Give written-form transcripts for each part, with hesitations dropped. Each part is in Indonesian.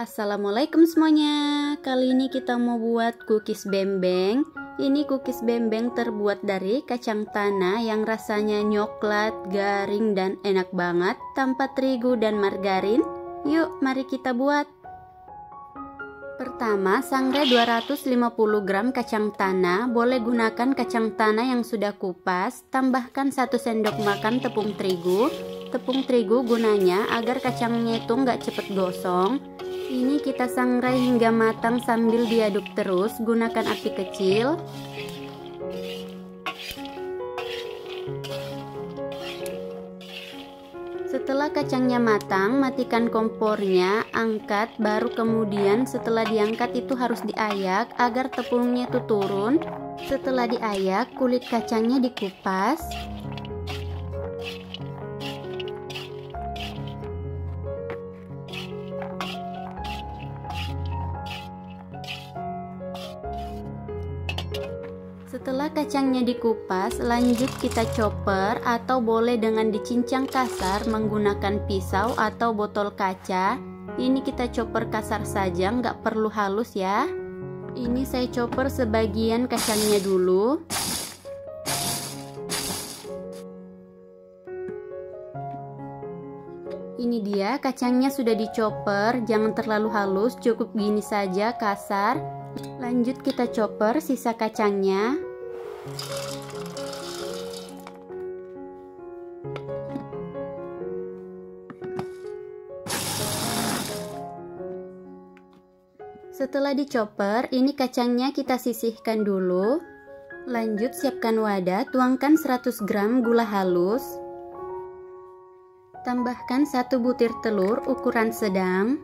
Assalamualaikum semuanya. Kali ini kita mau buat cookies bembeng. Ini cookies bembeng terbuat dari kacang tanah yang rasanya coklat, garing dan enak banget tanpa terigu dan margarin. Yuk, mari kita buat. Pertama, sangrai 250 gram kacang tanah. Boleh gunakan kacang tanah yang sudah kupas. Tambahkan 1 sendok makan tepung terigu. Tepung terigu gunanya agar kacangnya itu nggak cepet gosong. Ini kita sangrai hingga matang sambil diaduk terus, gunakan api kecil. Setelah kacangnya matang, matikan kompornya, angkat, baru kemudian setelah diangkat itu harus diayak agar tepungnya itu turun. Setelah diayak, kulit kacangnya dikupas. Setelah kacangnya dikupas, lanjut kita chopper atau boleh dengan dicincang kasar menggunakan pisau atau botol kaca. Ini kita chopper kasar saja, nggak perlu halus ya. Ini saya chopper sebagian kacangnya dulu. Ini dia kacangnya sudah dichopper, jangan terlalu halus, cukup gini saja kasar. Lanjut kita chopper sisa kacangnya. Setelah dichopper, ini kacangnya kita sisihkan dulu. Lanjut siapkan wadah, tuangkan 100 gram gula halus. Tambahkan 1 butir telur ukuran sedang.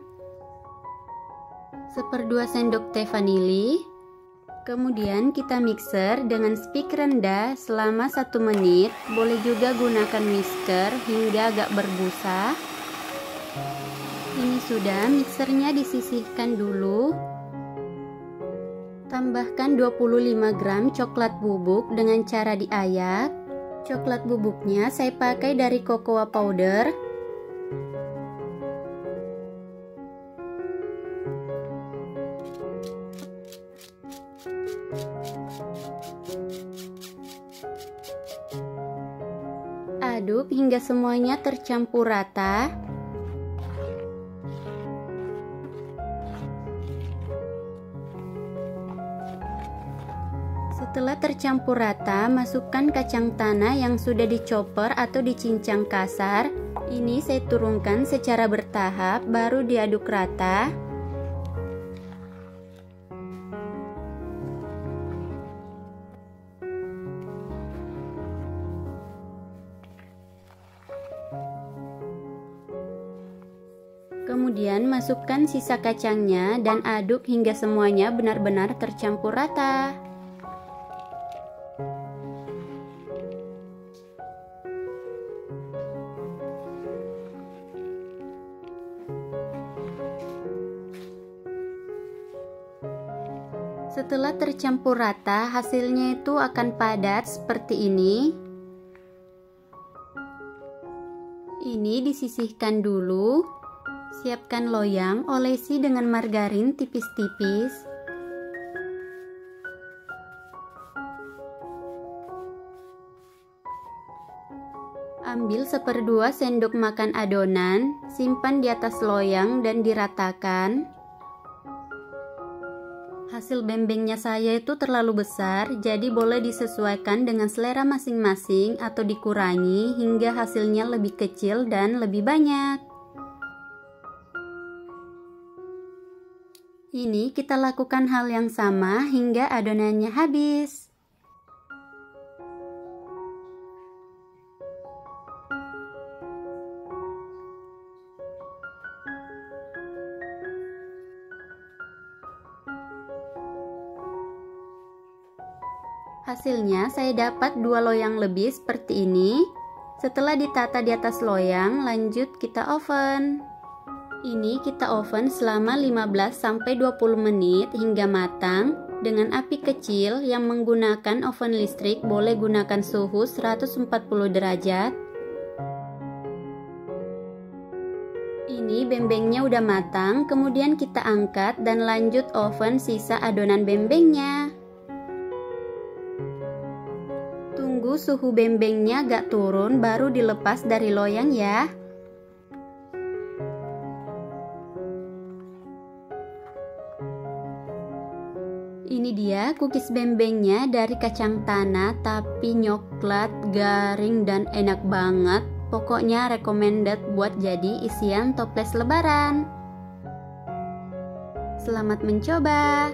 1/2 sendok teh vanili. Kemudian kita mixer dengan speed rendah selama 1 menit. Boleh juga gunakan whisker hingga agak berbusa. Ini sudah, mixernya disisihkan dulu. Tambahkan 25 gram coklat bubuk dengan cara diayak. Coklat bubuknya saya pakai dari cocoa powder. Aduk hingga semuanya tercampur rata. Setelah tercampur rata, masukkan kacang tanah yang sudah dichopper atau dicincang kasar. Ini saya turunkan secara bertahap, baru diaduk rata. Kemudian masukkan sisa kacangnya dan aduk hingga semuanya benar-benar tercampur rata. Setelah tercampur rata, hasilnya itu akan padat seperti ini. Ini disisihkan dulu. Siapkan loyang, olesi dengan margarin tipis-tipis. Ambil 1/2 sendok makan adonan, simpan di atas loyang dan diratakan. Hasil bembengnya saya itu terlalu besar, jadi boleh disesuaikan dengan selera masing-masing atau dikurangi hingga hasilnya lebih kecil dan lebih banyak. Ini kita lakukan hal yang sama hingga adonannya habis. Hasilnya saya dapat 2 loyang lebih seperti ini. Setelah ditata di atas loyang, lanjut kita oven. Ini kita oven selama 15-20 menit hingga matang dengan api kecil. Yang menggunakan oven listrik boleh gunakan suhu 140 derajat. Ini Ini bembengnya udah matang, kemudian kita angkat dan lanjut oven sisa adonan bembengnya. Tunggu suhu bembengnya agak turun baru dilepas dari loyang ya. Ini dia cookies bembengnya dari kacang tanah tapi coklat, garing dan enak banget. Pokoknya recommended buat jadi isian toples lebaran. Selamat mencoba.